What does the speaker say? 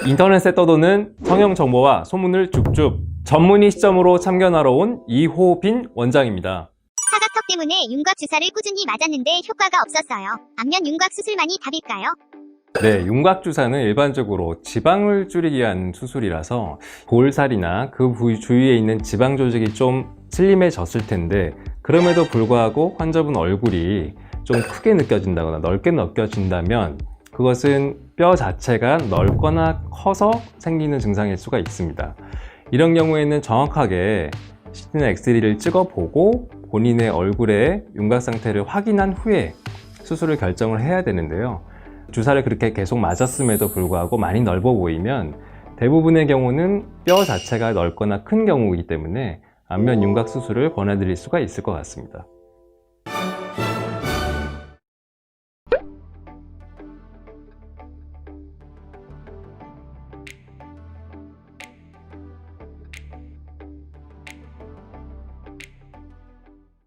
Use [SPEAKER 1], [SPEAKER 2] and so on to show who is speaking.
[SPEAKER 1] 인터넷에 떠도는 성형 정보와 소문을 줍줍 전문의 시점으로 참견하러 온 이호빈 원장입니다.
[SPEAKER 2] 사각턱 때문에 윤곽 주사를 꾸준히 맞았는데 효과가 없었어요. 안면 윤곽 수술만이 답일까요?
[SPEAKER 1] 네, 윤곽 주사는 일반적으로 지방을 줄이기 위한 수술이라서 볼살이나 그 부위 주위에 있는 지방 조직이 좀 슬림해졌을 텐데, 그럼에도 불구하고 환자분 얼굴이 좀 크게 느껴진다거나 넓게 느껴진다면 그것은 뼈 자체가 넓거나 커서 생기는 증상일 수가 있습니다. 이런 경우에는 정확하게 CT나 엑스레이를 찍어보고 본인의 얼굴의 윤곽 상태를 확인한 후에 수술을 결정을 해야 되는데요. 주사를 그렇게 계속 맞았음에도 불구하고 많이 넓어 보이면 대부분의 경우는 뼈 자체가 넓거나 큰 경우이기 때문에 안면 윤곽 수술을 권해드릴 수가 있을 것 같습니다.